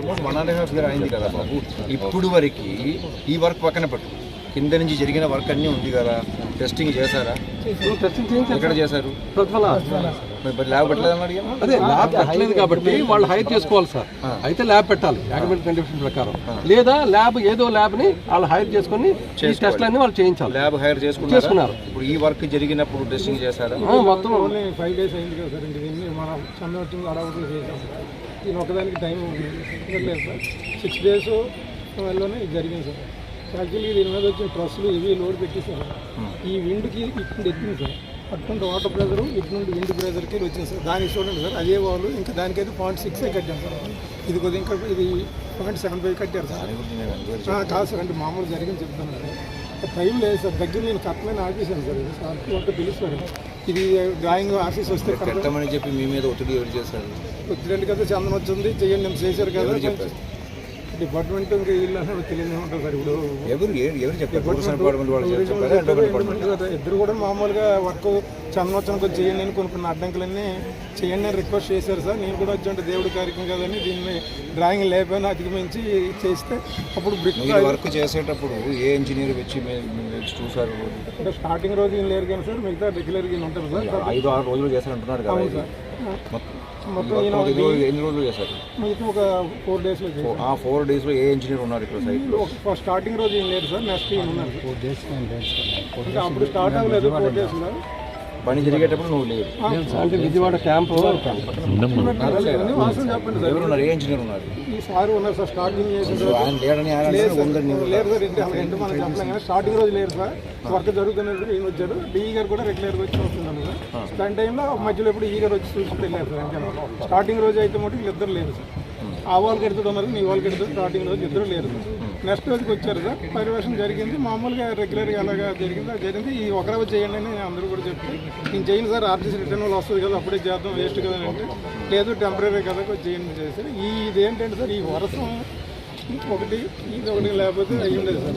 Almost 1.5 year అయింది కదా బాబు. ఇప్పుడు వరకు ఈ వర్క్ పక్కన పెట్టు, కింద నుంచి జరిగిన వర్క్ అన్నీ ఉంది కదా, టెస్టింగ్ చేశారా? ఎక్కడ చేశారు? ల్యాబ్ పెట్టలేదని అడిగాను. అదే ల్యాబ్ పెట్టలేదు కాబట్టి వాళ్ళు హైర్ చేసుకోవాలి సార్. అయితే ల్యాబ్ పెట్టాలి యాక్మెంట్ కండిషన్ ప్రకారం, లేదా ల్యాబ్ ఏదో ల్యాబ్ని వాళ్ళు హైర్ చేసుకుని టెస్ట్లన్నీ వాళ్ళు చేయించాలి. ల్యాబ్ హైర్ చేసుకున్నారు. ఇప్పుడు ఈ వర్క్ జరిగినప్పుడు టెస్టింగ్ చేశారా? మొత్తం 5 days అయింది కదా సార్. దీన్ని మనం సంవత్సరం అడవులు చేసాం. దీని ఒకదానికి టైం లేదు సార్. 6 days వల్లనే ఇది జరిగింది సార్. యాక్చువల్లీ దీని మీద వచ్చిన ట్రస్సులు ఇవి లోడ్ పెట్టేసారు. ఈ విండ్కి ఇప్పుడు ఎక్కింది సార్. అటువంటి వాటర్ ప్రెజరు ఇటు నుండి విండ్ ప్రెజర్కి వచ్చింది సార్. దానికి చూడండి సార్, అదే వాళ్ళు ఇంకా దానికైతే 0.6 కట్టాం సార్. ఇది కొద్దిగా ఇంకా ఇది 0.75 కట్టారు సార్. కాదు సార్, అంటే మామూలు జరిగింది చెప్తాను సార్. టైం లేదు సార్. దగ్గర నేను కట్టమైన ఆఫీసాను సార్. సార్ అంటే పిలుస్తారు. ఇది డ్రాయింగ్ ఆఫీస్ వస్తే కట్టమని చెప్పి మీ మీద ఒత్తిడి ఎవరు చేశారు? ఒత్తిడి అంటే కదా, చందనం వచ్చింది చెయ్యండి నేను చేశారు కదా చెప్పారు. డిపార్ట్మెంట్ ఇంకా వీళ్ళు అసలు తెలియదు ఉంటుంది సార్. ఇప్పుడు ఇద్దరు కూడా మామూలుగా వర్క్ చందనోత్సవం చేయండి అని కొన్ని అడ్డంకులన్నీ చేయండి అని రిక్వెస్ట్ చేశారు సార్. నేను కూడా వచ్చి దేవుడి కార్యక్రమం కదని దీన్ని డ్రాయింగ్ లేకపోయినా అధిగమించి చేస్తే అప్పుడు బ్రిక్ వర్క్ చేసేటప్పుడు ఏ ఇంజనీర్ వచ్చి చూసారు? అంటే స్టార్టింగ్ రోజు ఈయన లేరు కానీ సార్, మిగతా రెగ్యులర్ గా ఉంటారు సార్. 5-6 రోజులు చేశారంటున్నారు కదా. మొత్తం ఎన్ని రోజులు చేశారు? మిగతా ఒక 4 days లో. 4 days లో ఏ ఇంజనీర్ ఉన్నారు ఇక్కడ సైట్ లో? స్టార్టింగ్ రోజు ఈయన లేరు సార్, నెక్స్ట్ ఈయన ఉన్నారు. 4 days అప్పుడు స్టార్ట్ అవ్వలేదు. 4 days లో పని జరిగేటప్పుడు నువ్వు లేదు అంటే విజయవాడ క్యాంప్ ఎవరున్నారు? ఏ ఇంజనీర్ ఉన్నారు? ఈ సార్ ఉన్నారు సార్. స్టార్టింగ్ లేరు సార్. మనం చెప్పలేం కానీ స్టార్టింగ్ రోజు లేరు సార్. వర్క్ జరుగుతున్నప్పుడు ఈయన వచ్చారు. డిఈ గారు కూడా రెగ్యులర్గా వచ్చి వస్తున్నాను సార్. దాని టైంలో మధ్యలో ఎప్పుడు ఈ గారు వచ్చి చూసుకుంటూ వెళ్ళారు సార్. అంతే స్టార్టింగ్ రోజు అయితే మటు వీళ్ళిద్దరు లేరు సార్. ఆ వాళ్ళకి ఎడుతుడు ఉన్నారు, నీ వాళ్ళకి ఎడుతుంది. స్టార్టింగ్ రోజు ఇద్దరు లేరు సార్. నెక్స్ట్ రోజుకి వచ్చారు సార్. పర్యవేక్షణ జరిగింది మామూలుగా రెగ్యులర్గా ఎలాగా జరిగింది అది జరిగింది. ఈ ఒకరోజు చేయండి అని అందరూ కూడా చెప్పి నేను చేయను సార్, ఆర్టీసీ రిటర్న్ వాళ్ళు వస్తుంది కదా అప్పుడే చేద్దాం, వేస్ట్ కదా అంటే లేదు టెంపరీ కదా చేయండి చేశారు. ఇదేంటంటే సార్, ఈ వర్షం ఒకటి ఇది ఒకటి లేకపోతే అయ్యి ఉండేది సార్.